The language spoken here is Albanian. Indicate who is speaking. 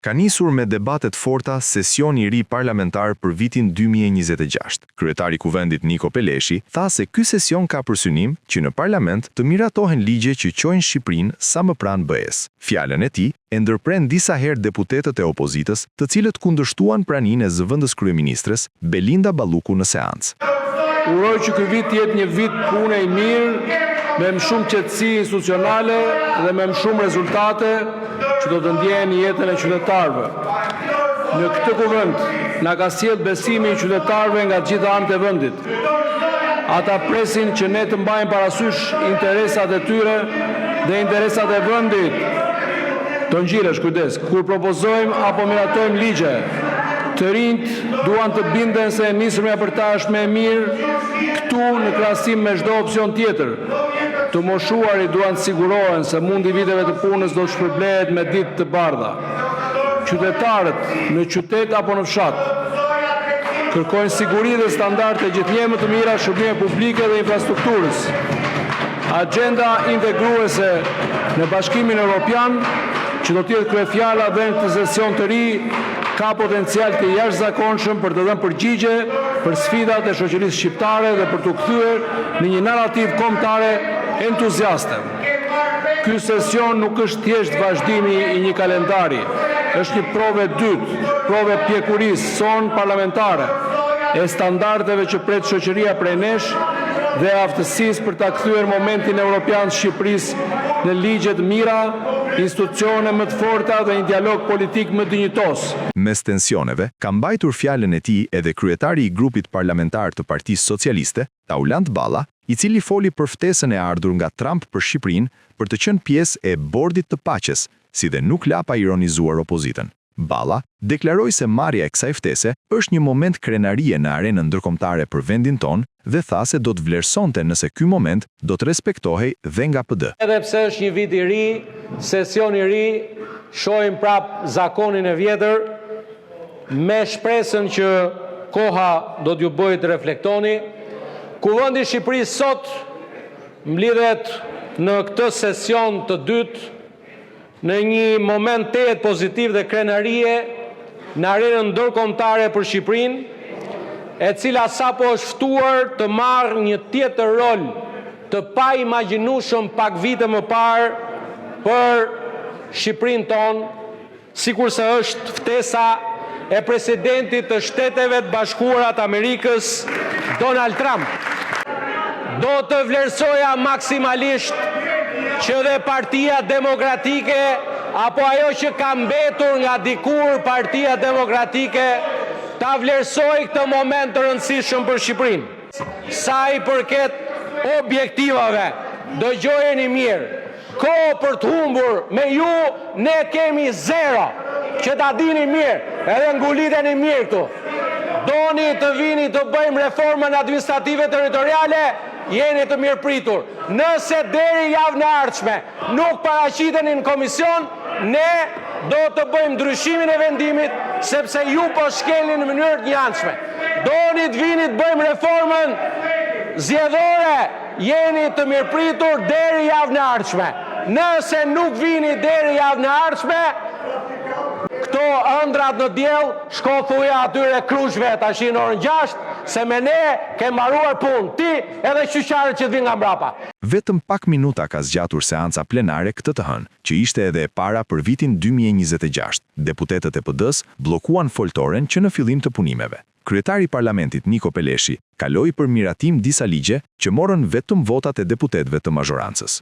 Speaker 1: Ka nisur me debatet forta sesioni i ri parlamentar për vitin 2026. Kryetari i Kuvendit Niko Peleshi tha se ky sesion ka për synim që në parlament të miratohen ligje që çojnë Shqipërinë sa më pranë BE-s. Fjalën e tij e ndërpren disa herë deputetët e opozitës, të cilët kundërshtuan praninë e zëvendës kryeministres Belinda Balluku në seancë.
Speaker 2: Uroj që ky vit jetë një vit pune i mirë, me më shumë qetësi institucionale dhe me më shumë rezultate që do të ndjehen në jetën e qytetarëve. Në këtë kuvend na ka sjellë besimi i qytetarëve nga të gjitha anët e vendit. Ata presin që ne të mbajmë parasysh interesat e tyre dhe interesat e vendit. Të ngjiresh, kujdes, kur propozojmë apo miratojmë ligje, të rinjt duan të binden se nismëria për ta është më e mirë këtu në krahasim me çdo opsion tjetër. Të moshuarit duan të sigurohen se mundi viteve të punës do të shpërblehet me ditë të bardha. Qytetarët në qytet apo në fshat kërkojnë siguri dhe standarde gjithnjë më të mira shërbime publike dhe infrastrukturës. Agenda integruese në Bashkimin Evropian, që do të jetë kryefjala dhe në këtë sesion të ri, ka potencial të jashtëzakonshëm për të dhënë përgjigje për sfidat e shoqërisë shqiptare dhe për t'u kthyer në një narrativ kombëtare entuziaste. Ky sesion nuk është thjesht vazhdimi i një kalendari, është një provë e dytë, provë e pjekurisë son parlamentare, e standardeve që pret shoqëria prej nesh dhe aftësisë për ta kthyer momentin evropian të Shqipërisë në ligje të mira, institucione më të forta dhe një dialog politik më dinjitos.
Speaker 1: Mes tensioneve, ka mbajtur fjalën e tij edhe kryetari i grupit parlamentar të Partisë Socialiste, Taulant Balla, i cili foli për ftesën e ardhur nga Trump për Shqipërinë për të qenë pjesë e bordit të paqes, si dhe nuk la pa ironizuar opozitën. Balla deklaroi se marrja e kësaj ftese është një moment krenarie në arenën ndërkombëtare për vendin ton dhe tha se do të vlerësonte nëse ky moment do të respektohej dhe nga PD.
Speaker 2: Edhe pse është një vit i ri, sesion i ri, shohim prap zakonin e vjetër me shpresën që koha do t'ju bëjë të reflektoni. Kuvendi i Shqipërisë sot mblidhet në këtë sesion të dytë në një moment të jetë pozitiv dhe krenarie në arenën ndërkombëtare për Shqipërinë, e cila sapo është ftuar të marrë një tjetër rol të pa imagjinueshëm pak vite më parë për Shqipërinë tonë, sikurse është ftesa e presidentit të Shteteve të Bashkuara të Amerikës, Donald Trump. Do të vlerësoja maksimalisht që dhe Partia Demokratike, apo ajo që ka mbetur nga dikur Partia Demokratike, ta vlerësoj këtë moment të rëndësishëm për Shqipërinë. Sa i përket objektivave, dëgjojeni mirë, kohë për të humbur me ju, ne kemi zero, që ta dini mirë, edhe nguliteni mirë këtu. Doni të vini të bëjmë reformën administrative territoriale, jeni të mirë pritur. Nëse deri javën e ardhshme nuk paraqiteni në komision, ne do të bëjmë ndryshimin e vendimit, sepse ju po shkelni në mënyrë të njëanshme. Doni të vini të bëjmë reformën zgjedhore, jeni të mirë pritur deri javën e ardhshme. Nëse nuk vini deri javën e ardhshme, këto ëndrat në diell, shko thuja atyre krushve tash në orën 6, se me ne ke mbaruar punë, ti edhe qyqarët që të vinë nga mbrapa.
Speaker 1: Vetëm pak minuta ka zgjatur seanca plenare këtë të hënë, që ishte edhe e para për vitin 2026. Deputetët e PD-s bllokuan foltoren që në fillim të punimeve. Kryetari i Parlamentit Niko Peleshi kaloi për miratim disa ligje që morën vetëm votat e deputetëve të mazhorancës.